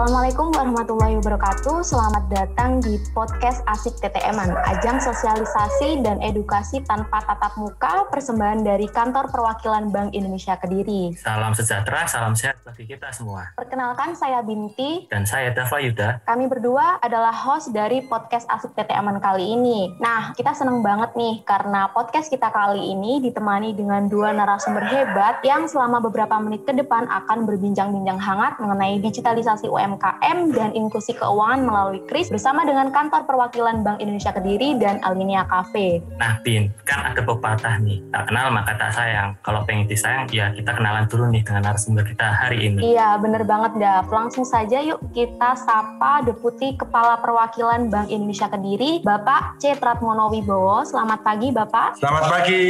Assalamualaikum warahmatullahi wabarakatuh. Selamat datang di podcast Asik TTM-an, ajang sosialisasi dan edukasi tanpa tatap muka, persembahan dari Kantor Perwakilan Bank Indonesia Kediri. Salam sejahtera, salam sehat bagi kita semua. Perkenalkan, saya Binti. Dan saya Dava Yuda. Kami berdua adalah host dari podcast Asik TTM-an kali ini. Nah, kita senang banget nih karena podcast kita kali ini ditemani dengan dua narasumber hebat yang selama beberapa menit ke depan akan berbincang-bincang hangat mengenai digitalisasi UMKM dan inklusi keuangan melalui KRIS bersama dengan Kantor Perwakilan Bank Indonesia Kediri dan Alinea Cafe. Nah, Bin, kan ada pepatah nih, tak kenal maka tak sayang. Kalau pengen disayang, ya kita kenalan dulu nih dengan narasumber kita hari ini. Iya, bener banget, Dav. Langsung saja yuk kita sapa Deputi Kepala Perwakilan Bank Indonesia Kediri, Bapak C. Tratmono Wibowo. Selamat pagi, Bapak. Selamat pagi,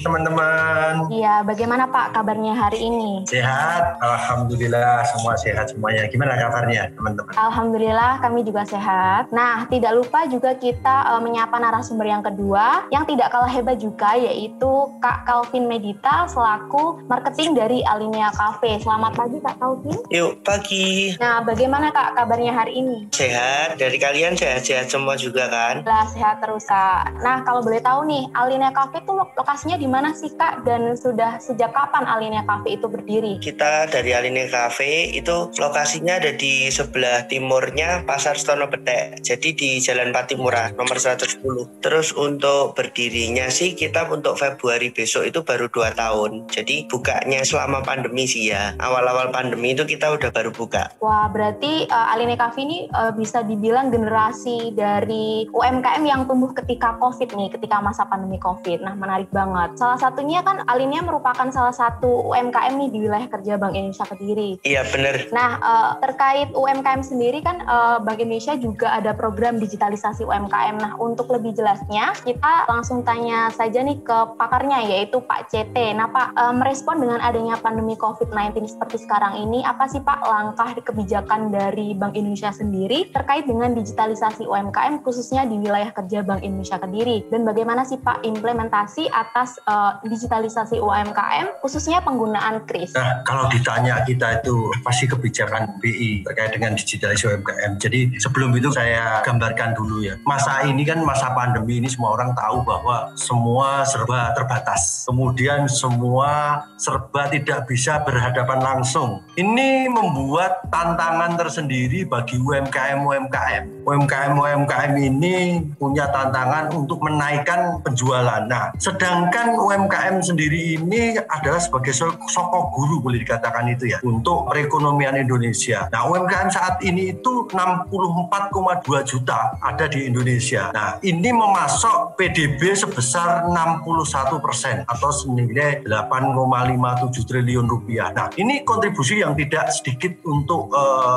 teman-teman. Iya, bagaimana Pak kabarnya hari ini? Sehat, alhamdulillah, semua sehat semuanya. Gimana kabarnya, teman-teman? Alhamdulillah, kami juga sehat. Nah, tidak lupa juga kita menyapa narasumber yang kedua, yang tidak kalah hebat juga, yaitu Kak Calvin Medita, selaku marketing dari Alinea Cafe. Selamat pagi, Kak Calvin. Yuk, pagi. Nah, bagaimana Kak kabarnya hari ini? Sehat, dari kalian sehat-sehat semua juga kan? Lah, sehat terus, Kak. Nah, kalau boleh tahu nih, Alinea Cafe itu lokasinya di mana sih, Kak? Dan sudah sejak kapan Alinea Cafe itu berdiri? Kita dari Alinea Cafe itu lokasinya ada di sebelah timurnya Pasar Stono Betek. Jadi di Jalan Patimura nomor 110. Terus untuk berdirinya sih kita untuk Februari besok itu baru 2 tahun. Jadi bukanya selama pandemi sih ya. Awal-awal pandemi itu kita udah baru buka. Wah, berarti Alinea Cafe ini bisa dibilang generasi dari UMKM yang tumbuh ketika COVID nih, ketika masa pandemi COVID. Nah, menarik banget. Salah satunya kan Alinea merupakan salah satu UMKM nih di wilayah kerja Bank Indonesia Kediri. Iya, bener. Nah, terkait UMKM sendiri kan Bank Indonesia juga ada program digitalisasi UMKM. Nah, untuk lebih jelasnya, kita langsung tanya saja nih ke pakarnya, yaitu Pak CT. Nah, Pak, merespon dengan adanya pandemi COVID-19 seperti sekarang ini, apa sih Pak langkah kebijakan dari Bank Indonesia sendiri terkait dengan digitalisasi UMKM khususnya di wilayah kerja Bank Indonesia Kediri? Dan bagaimana sih Pak implementasi atas digitalisasi UMKM khususnya penggunaan KRIS? Nah, kalau ditanya kita itu pasti kebijakan BI terkait dengan digitalisasi UMKM. Jadi sebelum itu saya gambarkan dulu ya. Masa ini kan masa pandemi ini semua orang tahu bahwa semua serba terbatas. Kemudian semua serba tidak bisa berhadapan langsung. Ini membuat tantangan tersendiri bagi UMKM-UMKM. UMKM-UMKM ini punya tantangan untuk menaikkan penjualan. Nah, sedangkan UMKM sendiri ini adalah sebagai sokok guru boleh dikatakan itu ya untuk perekonomian Indonesia. Nah, UMKM saat ini itu 64,2 juta ada di Indonesia. Nah, ini memasok PDB sebesar 61% atau senilai 8,57 triliun rupiah. Nah, ini kontribusi yang tidak sedikit untuk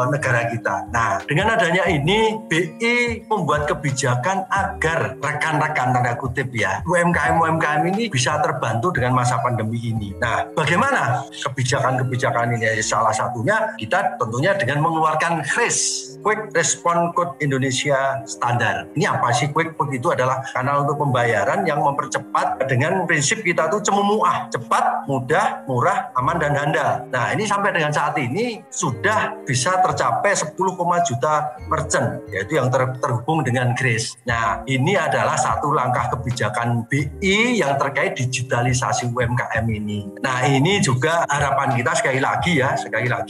negara kita. Nah, dengan adanya ini BI membuat kebijakan agar rekan-rekan tanda kutip ya UMKM ini bisa terbantu dengan masa pandemi ini. Nah, bagaimana kebijakan-kebijakan ini? Salah satunya kita tentunya dengan mengeluarkan KRIS, Quick Response Code Indonesia Standar. Ini apa sih Quick? Itu adalah kanal untuk pembayaran yang mempercepat dengan prinsip kita tuh cemumuah, cepat, mudah, murah, aman dan handal. Nah, ini sampai dengan saat ini sudah bisa tercapai 10, juta merchant, yaitu yang terhubung dengan KRIS. Nah, ini adalah satu langkah kebijakan BI yang terkait digitalisasi UMKM ini. Nah, ini juga harapan kita sekali lagi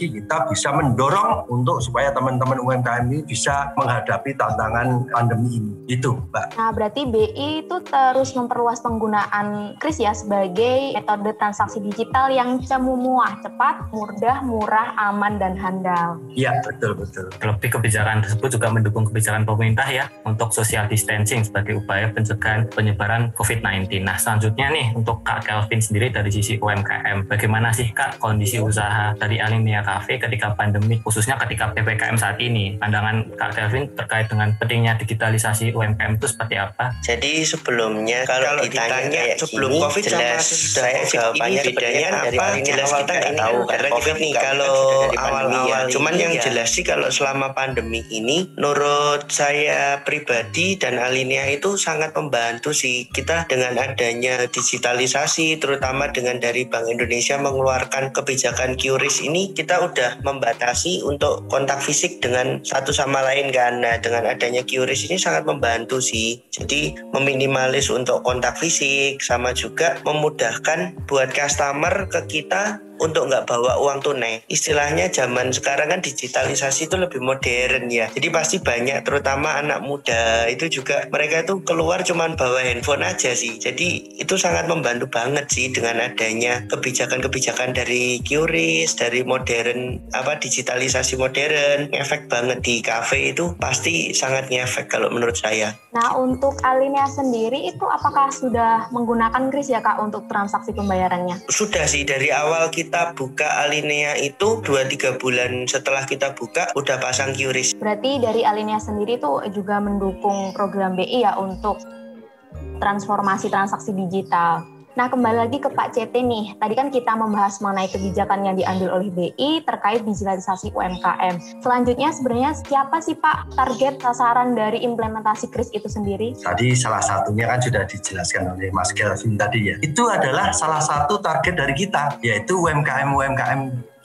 kita bisa mendorong untuk supaya teman-teman UMKM ini bisa menghadapi tantangan pandemi ini. Itu, Mbak. Nah, berarti BI itu terus memperluas penggunaan KRIS ya sebagai metode transaksi digital yang cemumuah, cepat, mudah, murah, aman, dan handal. Iya, betul. Terlebih kebijakan tersebut juga mendukung kebijakan pemerintah ya untuk social distancing sebagai upaya pencegahan penyebaran COVID-19. Nah, selanjutnya nih untuk Kak Calvin sendiri dari sisi UMKM, bagaimana sih Kak kondisi usaha dari Alinea Cafe ketika pandemi, khususnya ketika PPKM saat ini? Pandangan Kak Calvin terkait dengan pentingnya digitalisasi UMKM itu seperti apa? Jadi sebelumnya kalau ditanya sebelum COVID sama saya jawabannya bedanya apa? Jelas kita nggak tahu karena COVID nih kalau awal-awal. Cuman yang jelas sih kalau selama pandemi ini, menurut saya pribadi dan Alinea itu sangat membantu sih. Kita dengan adanya digitalisasi, terutama dengan dari Bank Indonesia mengeluarkan kebijakan QRIS ini, kita udah membatasi untuk kontak fisik dengan satu sama lain kan. Nah, dengan adanya QRIS ini sangat membantu sih. Jadi meminimalis untuk kontak fisik, sama juga memudahkan buat customer ke kita untuk nggak bawa uang tunai. Istilahnya zaman sekarang kan digitalisasi itu lebih modern ya. Jadi pasti banyak, terutama anak muda itu juga mereka itu keluar cuman bawa handphone aja sih. Jadi itu sangat membantu banget sih dengan adanya kebijakan-kebijakan dari QRIS, dari modern digitalisasi modern. Efek banget di kafe itu pasti sangat ngefek kalau menurut saya. Nah, untuk Alinea sendiri itu apakah sudah menggunakan QRIS ya Kak untuk transaksi pembayarannya? Sudah sih, dari awal kita buka Alinea itu 2-3 bulan setelah kita buka udah pasang QRIS. Berarti dari Alinea sendiri tuh juga mendukung program BI ya untuk transformasi transaksi digital. Nah, kembali lagi ke Pak CT nih. Tadi kan kita membahas mengenai kebijakan yang diambil oleh BI terkait digitalisasi UMKM. Selanjutnya sebenarnya siapa sih Pak target sasaran dari implementasi QRIS itu sendiri? Tadi salah satunya kan sudah dijelaskan oleh Mas Kelvin tadi ya. Itu adalah salah satu target dari kita, yaitu UMKM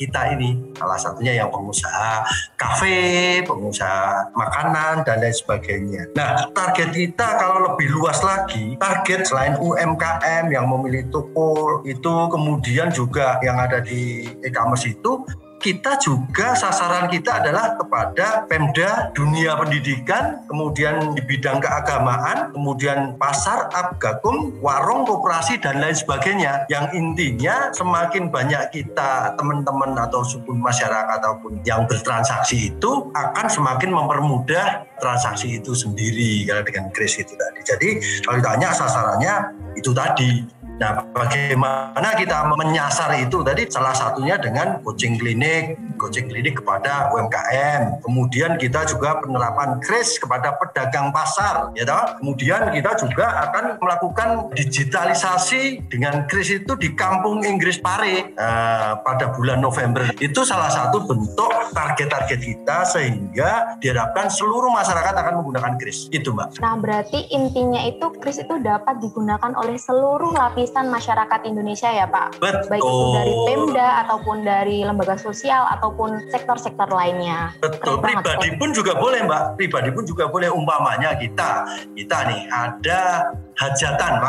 kita ini. Salah satunya yang pengusaha kafe, pengusaha makanan, dan lain sebagainya. Nah, target kita kalau lebih luas lagi, target selain UMKM yang memilih toko itu, kemudian juga yang ada di e-commerce itu, kita juga sasaran kita adalah kepada Pemda, dunia pendidikan, kemudian di bidang keagamaan, kemudian pasar, abgakum, warung, koperasi, dan lain sebagainya. Yang intinya semakin banyak kita, teman-teman atau suku masyarakat ataupun yang bertransaksi itu akan semakin mempermudah transaksi itu sendiri kalau dengan QRIS itu tadi. Jadi kalau ditanya sasarannya itu tadi. Nah, bagaimana kita menyasar itu tadi salah satunya dengan coaching klinik kepada UMKM. Kemudian kita juga penerapan QRIS kepada pedagang pasar, ya toh. Kemudian kita juga akan melakukan digitalisasi dengan QRIS itu di Kampung Inggris Pare pada bulan November. Itu salah satu bentuk target-target kita sehingga diharapkan seluruh masyarakat akan menggunakan QRIS. Itu, Mbak. Nah, berarti intinya itu QRIS itu dapat digunakan oleh seluruh lapisan masyarakat Indonesia ya Pak? Betul. Baik itu dari Pemda ataupun dari lembaga sosial ataupun sektor-sektor lainnya. Betul. Pribadi pun juga boleh Mbak. Pribadi pun juga boleh. Umpamanya kita nih ada hajatan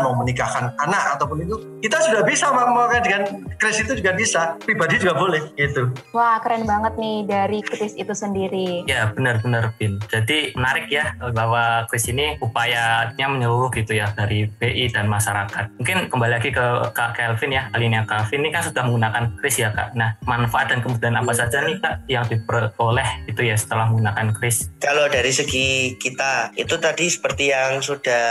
mau menikahkan anak ataupun itu, kita sudah bisa memakai dengan QRIS itu juga bisa. Pribadi juga boleh gitu. Wah, keren banget nih dari QRIS itu sendiri. Ya, benar-benar Bin. Jadi menarik ya bahwa QRIS ini upayanya menyeluruh gitu ya dari BI dan masyarakat. Mungkin kembali lagi ke Kak Kelvin ya, Alinea Kelvin ini kan sudah menggunakan QRIS ya Kak. Nah, manfaat dan kemudian apa saja nih Kak yang diperoleh itu ya setelah menggunakan QRIS? Kalau dari segi kita itu tadi seperti yang sudah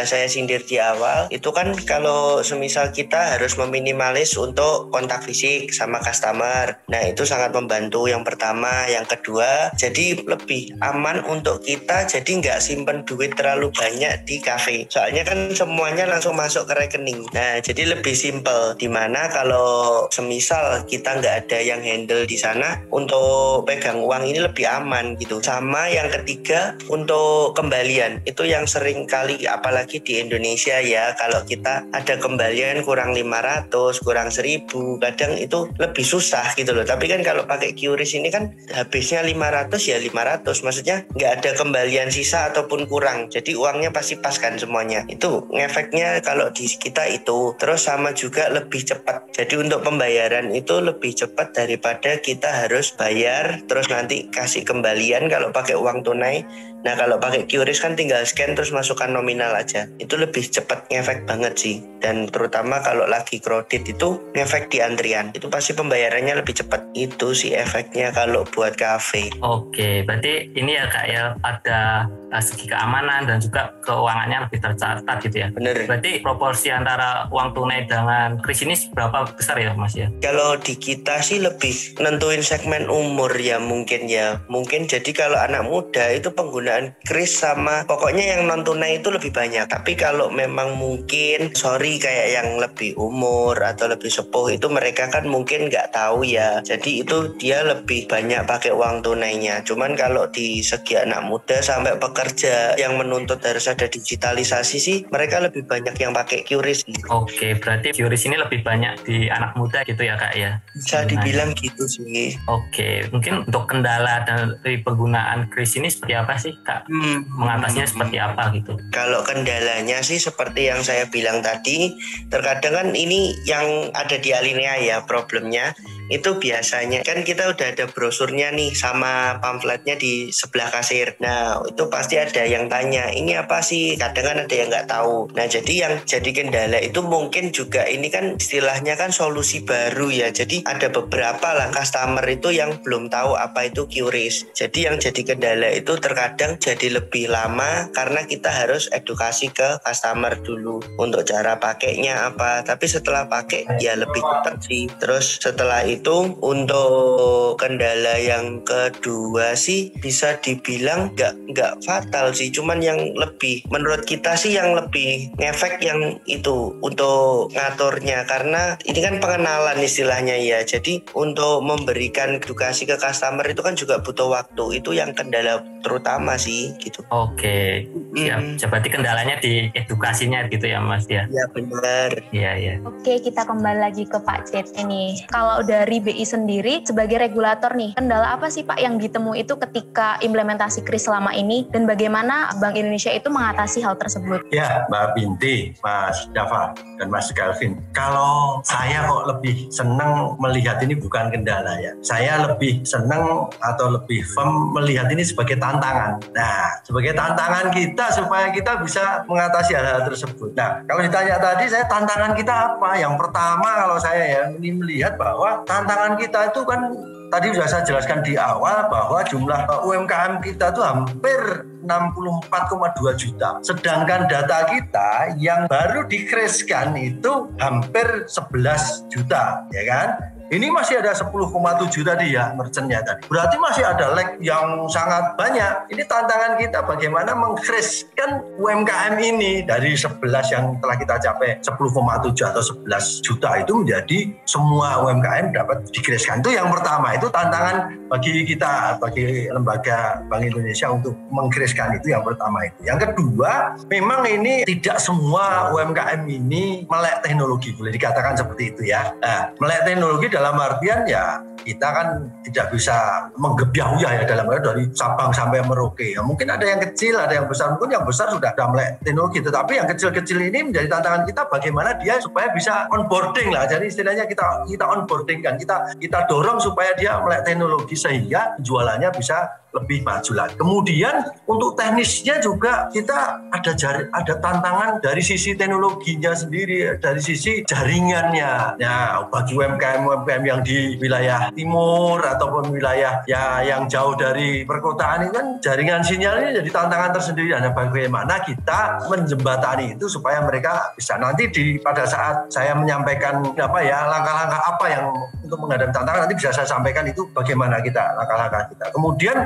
saya sindir di awal, itu kan kalau semisal kita harus meminimalis untuk kontak fisik sama customer. Nah, itu sangat membantu yang pertama. Yang kedua, jadi lebih aman untuk kita, jadi nggak simpen duit terlalu banyak di kafe. Soalnya kan semuanya langsung masuk ke rekening. Nah, jadi lebih simple. Dimana kalau semisal kita nggak ada yang handle di sana, untuk pegang uang ini lebih aman gitu. Sama yang ketiga, untuk kembalian. Itu yang sering kali, apalagi di Indonesia ya, kalau kita ada kembalian kurang 500, kurang 1000, kadang itu lebih susah gitu loh. Tapi kan kalau pakai QRIS ini kan habisnya 500 ya 500, maksudnya nggak ada kembalian sisa ataupun kurang. Jadi uangnya pasti pas kan semuanya. Itu ngefeknya kalau di kita itu. Terus sama juga lebih cepat. Jadi untuk pembayaran itu lebih cepat daripada kita harus bayar terus nanti kasih kembalian kalau pakai uang tunai. Nah, kalau pakai QRIS kan tinggal scan terus masukkan nominal aja. Itu lebih cepat ngefek banget sih. dan terutama kalau lagi crowded itu ngefek di antrian. Itu pasti pembayarannya lebih cepat. Itu sih efeknya kalau buat kafe. Oke, berarti ini ya Kak ya, ada segi keamanan dan juga keuangannya lebih tercatat gitu ya. Bener. Berarti proporsi antara uang tunai dengan kris ini berapa besar ya Mas ya? Kalau di kita sih lebih nentuin segmen umur ya mungkin ya. Mungkin jadi kalau anak muda itu penggunaan kris sama pokoknya yang non tunai itu lebih banyak. Tapi kalau memang mungkin kayak yang lebih umur atau lebih sepuh itu mereka kan mungkin nggak tahu ya. Jadi itu dia lebih banyak pakai uang tunainya. Cuman kalau di segi anak muda sampai pekerja yang menuntut harus ada digitalisasi sih mereka lebih banyak yang pakai QRIS. Oke, berarti QRIS ini lebih banyak di anak muda gitu ya Kak ya? Bisa dibilang gitu sih. Oke, mungkin untuk kendala dari penggunaan kris ini seperti apa sih Kak? Mengatasinya seperti apa gitu? Kalau kendalanya sih seperti yang saya bilang tadi, terkadang kan ini yang ada di Alinea ya problemnya. Itu biasanya kan kita udah ada brosurnya nih sama pamfletnya di sebelah kasir. Nah itu pasti ada yang tanya ini apa sih, kadang kan ada yang nggak tahu. Nah jadi yang jadi kendala itu mungkin juga ini kan istilahnya kan solusi baru ya. Jadi ada beberapa lah customer itu yang belum tahu apa itu QRIS. Jadi yang jadi kendala itu terkadang jadi lebih lama karena kita harus edukasi ke customer dulu untuk cara pakainya apa. Tapi setelah pakai ya lebih cepat sih. Terus setelah itu untuk kendala yang kedua sih bisa dibilang nggak fatal sih, cuman yang lebih menurut kita sih yang lebih ngefek yang itu untuk ngaturnya karena ini kan pengenalan istilahnya ya. Jadi untuk memberikan edukasi ke customer itu kan juga butuh waktu. Itu yang kendala terutama sih gitu. Oke, siap. Berarti kendalanya di edukasinya gitu ya Mas ya? Iya benar. Iya. Oke, kita kembali lagi ke Pak Cet ini. Kalau dari BI sendiri sebagai regulator nih, kendala apa sih Pak yang ditemui itu ketika implementasi kris selama ini dan bagaimana Bank Indonesia itu mengatasi hal tersebut? Ya, Mbak Binti, Mas Dava, dan Mas Calvin. Kalau saya kok lebih senang melihat ini bukan kendala ya. Saya lebih senang atau lebih firm melihat ini sebagai tantangan. Nah, sebagai tantangan kita supaya kita bisa mengatasi hal-hal tersebut. Nah, kalau ditanya tadi saya tantangan kita apa? Yang pertama kalau saya ya ini melihat bahwa tantangan kita itu kan tadi sudah saya jelaskan di awal bahwa jumlah UMKM kita itu hampir 64,2 juta. Sedangkan data kita yang baru dikriskan itu hampir 11 juta, ya kan? Ini masih ada 10,7 tadi ya merchantnya tadi. Berarti masih ada lag yang sangat banyak. Ini tantangan kita bagaimana mengkriskan UMKM ini dari 11 yang telah kita capai 10,7 atau 11 juta itu menjadi semua UMKM dapat dikriskan. Itu yang pertama, itu tantangan bagi kita, bagi lembaga Bank Indonesia untuk mengkriskan itu yang pertama itu. Yang kedua, memang ini tidak semua UMKM ini melek teknologi, boleh dikatakan seperti itu ya. Nah, melek teknologi dalam artian ya kita kan tidak bisa menggebyah-uyah ya dalam arti dari Sabang sampai Merauke. Ya, mungkin ada yang kecil, ada yang besar. Mungkin yang besar sudah melek teknologi, tetapi yang kecil-kecil ini menjadi tantangan kita bagaimana dia supaya bisa onboarding lah. Jadi istilahnya kita onboarding kan, kita dorong supaya dia melek teknologi sehingga jualannya bisa lebih maju lagi. Kemudian untuk teknisnya juga kita ada tantangan dari sisi teknologinya sendiri, dari sisi jaringannya. Ya, bagi UMKM yang di wilayah timur ataupun wilayah ya yang jauh dari perkotaan ini kan jaringan sinyalnya jadi tantangan tersendiri. Dan bagaimana kita menjembatani itu supaya mereka bisa nanti pada saat saya menyampaikan langkah-langkah apa yang untuk menghadapi tantangan nanti bisa saya sampaikan itu bagaimana kita langkah-langkah kita. Kemudian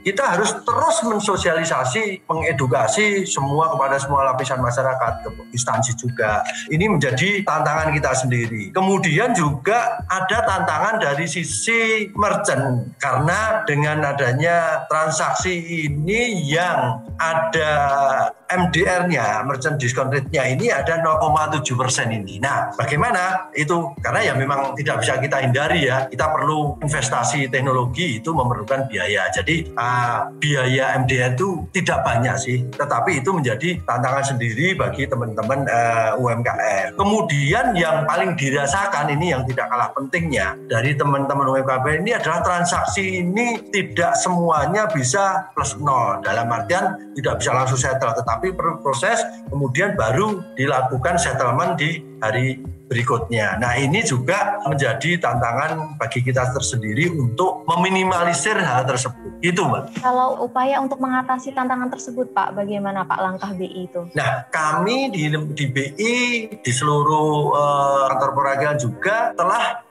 kita harus terus mensosialisasi, mengedukasi semua kepada semua lapisan masyarakat, ke instansi juga. Ini menjadi tantangan kita sendiri. Kemudian juga ada tantangan dari sisi merchant, karena dengan adanya transaksi ini yang ada MDR-nya, merchant discount rate-nya ini ada 0,7% ini. Nah, bagaimana itu? Karena ya memang tidak bisa kita hindari ya. Kita perlu investasi teknologi, itu memerlukan biaya. Jadi biaya MDR itu tidak banyak sih, tetapi itu menjadi tantangan sendiri bagi teman-teman UMKM. Kemudian yang paling dirasakan ini yang tidak kalah pentingnya dari teman-teman UMKM ini adalah transaksi ini tidak semuanya bisa plus nol. Dalam artian tidak bisa langsung settle, tetapi proses kemudian baru dilakukan settlement di hari berikutnya. Nah, ini juga menjadi tantangan bagi kita tersendiri untuk meminimalisir hal tersebut. Itu, Mbak. Kalau upaya untuk mengatasi tantangan tersebut, Pak, bagaimana Pak langkah BI itu? Nah, kami di BI di seluruh kantor perwakilan juga telah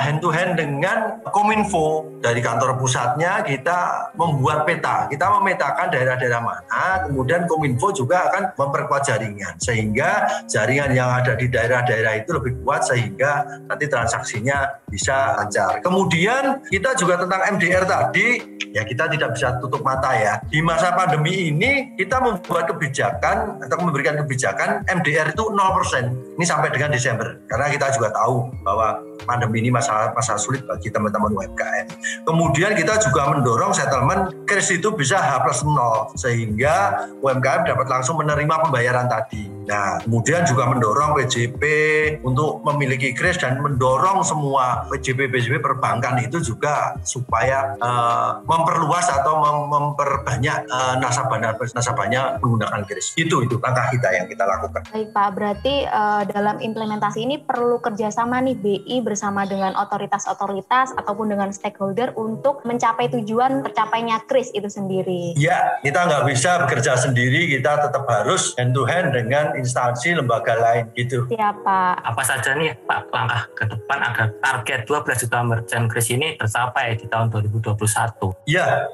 hand to hand dengan Kominfo. Dari kantor pusatnya kita membuat peta. Kita memetakan daerah-daerah mana, kemudian Kominfo juga akan memperkuat jaringan sehingga jaringan yang ada di daerah-daerah itu lebih kuat sehingga nanti transaksinya bisa lancar. Kemudian kita juga tentang MDR tadi, ya kita tidak bisa tutup mata ya. Di masa pandemi ini kita membuat kebijakan atau memberikan kebijakan MDR itu 0%. Ini sampai dengan Desember. Karena kita juga tahu bahwa pandemi ini masalah sulit bagi teman-teman UMKM. Kemudian kita juga mendorong settlement kris itu bisa H+0 sehingga UMKM dapat langsung menerima pembayaran tadi. Nah, kemudian juga mendorong PJP untuk memiliki kris dan mendorong semua PJP perbankan itu juga supaya memperluas atau memperbanyak nasabahnya menggunakan kris. Itu langkah kita yang kita lakukan. Baik Pak, berarti dalam implementasi ini perlu kerjasama nih BI bersama dengan otoritas-otoritas ataupun dengan stakeholder untuk mencapai tujuan tercapainya kris itu sendiri. Ya, kita nggak bisa bekerja sendiri, kita tetap harus hand to hand dengan instansi lembaga lain gitu. Siap Pak. Apa saja nih Pak langkah ke depan agar target 12 juta merchant kris ini tercapai di tahun 2021? Ya,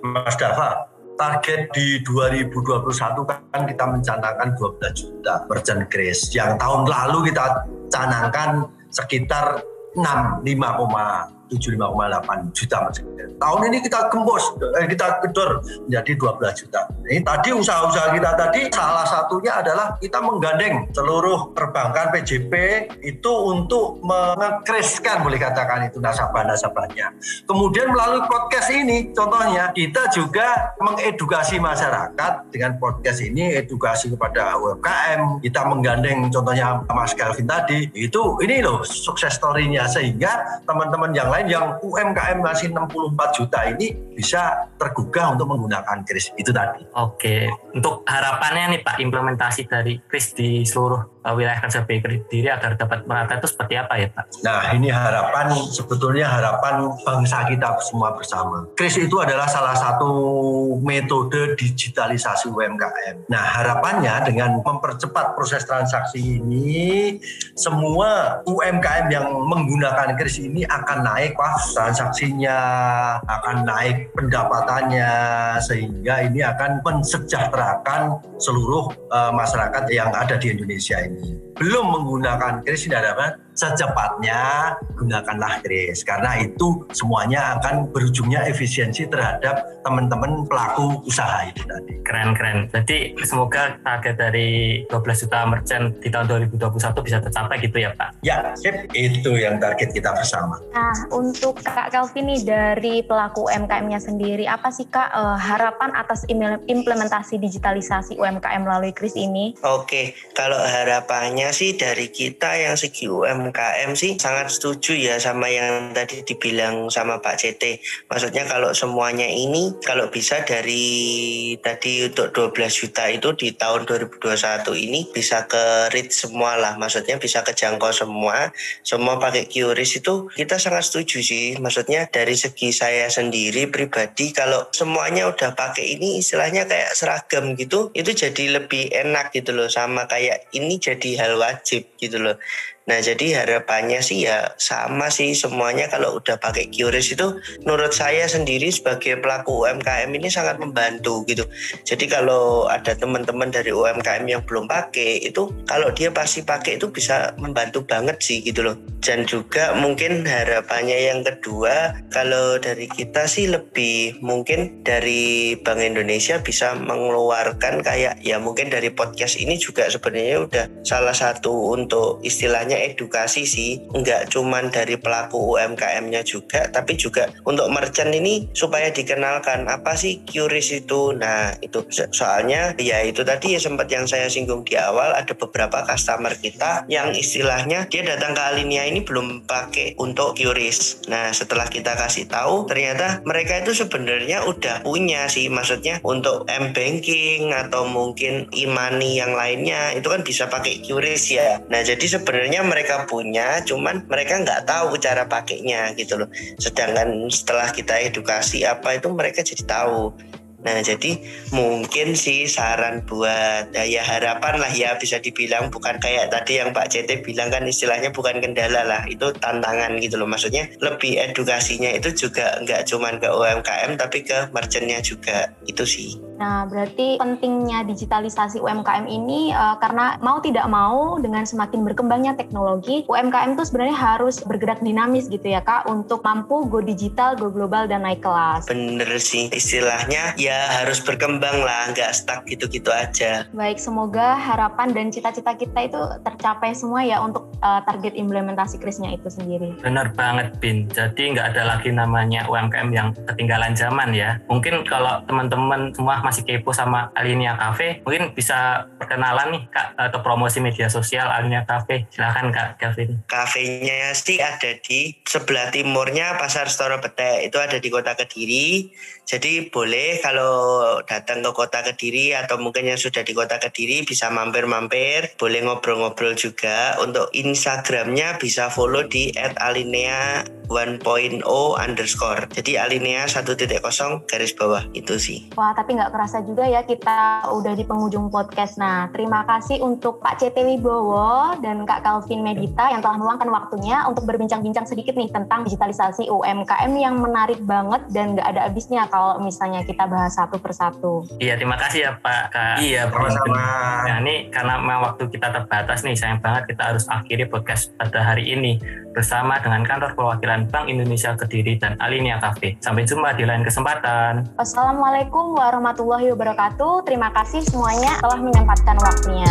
Mas Dava, target di 2021 kan kita mencanangkan 12 juta merchant kris. Yang tahun lalu kita canangkan sekitar 5,8 juta. Tahun ini kita kita gedor menjadi 12 juta. Ini tadi usaha-usaha kita tadi salah satunya adalah kita menggandeng seluruh perbankan PJP itu untuk mengekriskan, boleh katakan itu nasabah-nasabahnya. Kemudian melalui podcast ini contohnya kita juga mengedukasi masyarakat dengan podcast ini, edukasi kepada UMKM. Kita menggandeng contohnya Mas Kelvin tadi. Ini loh sukses story-nya sehingga teman-teman yang lain yang UMKM masih 64 juta ini bisa tergugah untuk menggunakan kris itu tadi. Oke, untuk harapannya nih Pak, implementasi dari kris di seluruh wilayah kerja BI Kediri agar dapat merata itu seperti apa ya Pak? Nah, ini sebetulnya harapan bangsa kita semua bersama. Kris itu adalah salah satu metode digitalisasi UMKM. Nah, harapannya dengan mempercepat proses transaksi ini, semua UMKM yang menggunakan kris ini akan naik transaksinya, akan naik pendapatannya, sehingga ini akan mensejahterakan seluruh masyarakat yang ada di Indonesia ini. Belum menggunakan kris ini harapan secepatnya gunakanlah kris karena itu semuanya akan berujungnya efisiensi terhadap teman-teman pelaku usaha itu tadi. Keren. Jadi semoga target dari 12 juta merchant di tahun 2021 bisa tercapai gitu ya Pak? Ya, itu yang target kita bersama. Nah, untuk Kak Kelvin nih dari pelaku UMKM-nya sendiri, apa sih Kak harapan atas implementasi digitalisasi UMKM melalui kris ini? Oke, kalau harapannya sih dari kita yang segi UMKM sih sangat setuju ya sama yang tadi dibilang sama Pak CT. Maksudnya kalau semuanya ini kalau bisa dari tadi untuk 12 juta itu di tahun 2021 ini bisa ke reach semua lah. Maksudnya bisa kejangkau semua pakai QRIS itu kita sangat setuju sih. Maksudnya dari segi saya sendiri pribadi kalau semuanya udah pakai ini istilahnya kayak seragam gitu, itu jadi lebih enak gitu loh, sama kayak ini jadi hal wajib gitu loh. Nah, jadi harapannya sih ya sama sih semuanya kalau udah pakai QRIS itu menurut saya sendiri sebagai pelaku UMKM ini sangat membantu gitu. Jadi kalau ada teman-teman dari UMKM yang belum pakai itu, kalau dia pasti pakai itu bisa membantu banget sih gitu loh. Dan juga mungkin harapannya yang kedua, kalau dari kita sih lebih mungkin dari Bank Indonesia bisa mengeluarkan kayak ya mungkin dari podcast ini juga sebenarnya udah salah satu untuk istilahnya edukasi sih, enggak cuman dari pelaku UMKM-nya juga, tapi juga untuk merchant ini supaya dikenalkan apa sih QRIS itu. Nah itu soalnya ya itu tadi ya sempat yang saya singgung di awal, ada beberapa customer kita yang istilahnya dia datang ke Alinea ini ini belum pakai untuk QRIS. Nah, setelah kita kasih tahu, ternyata mereka itu sebenarnya udah punya sih, maksudnya untuk M-Banking atau mungkin e-money yang lainnya itu kan bisa pakai QRIS ya. Nah, jadi sebenarnya mereka punya, cuman mereka nggak tahu cara pakainya gitu loh. Sedangkan setelah kita edukasi apa itu mereka jadi tahu. Nah, jadi mungkin sih saran buat ya harapan lah ya, bisa dibilang bukan kayak tadi yang Pak CT bilang kan istilahnya bukan kendala lah, itu tantangan gitu loh. Maksudnya lebih edukasinya itu juga nggak cuman ke UMKM tapi ke merchantnya juga, itu sih. Nah, berarti pentingnya digitalisasi UMKM ini karena mau tidak mau dengan semakin berkembangnya teknologi, UMKM itu sebenarnya harus bergerak dinamis gitu ya Kak, untuk mampu go digital, go global, dan naik kelas. Bener sih, istilahnya ya harus berkembang lah, nggak stuck gitu-gitu aja. Baik, semoga harapan dan cita-cita kita itu tercapai semua ya untuk target implementasi KRIS-nya itu sendiri. Benar banget, Bin. Jadi nggak ada lagi namanya UMKM yang ketinggalan zaman ya. Mungkin kalau teman-teman semua masih kepo sama Alinea Cafe, mungkin bisa perkenalan nih Kak, atau promosi media sosial Alinea Cafe. Silakan Kak Kelvin. Kafenya sih ada di sebelah timurnya Pasar Stono Betek, itu ada di Kota Kediri. Jadi boleh kalau datang ke Kota Kediri atau mungkin yang sudah di Kota Kediri bisa mampir-mampir, boleh ngobrol-ngobrol juga. Untuk Instagramnya bisa follow di @alinea1.0_. Jadi Alinea 1.0 itu sih. Wah, tapi nggak kerasa juga ya kita udah di penghujung podcast. Nah, terima kasih untuk Pak CT Wibowo dan Kak Calvin Medita yang telah meluangkan waktunya untuk berbincang-bincang sedikit nih tentang digitalisasi UMKM yang menarik banget dan nggak ada habisnya kalau misalnya kita bahas satu persatu. Iya, terima kasih ya Pak Kak. Iya, sama-sama. Nah, ini karena memang waktu kita terbatas nih, sayang banget kita harus akhiri podcast pada hari ini bersama dengan Kantor Perwakilan Bank Indonesia Kediri dan Alinea Cafe. Sampai jumpa di lain kesempatan. Wassalamualaikum warahmatullahi wabarakatuh. Terima kasih semuanya telah menyempatkan waktunya.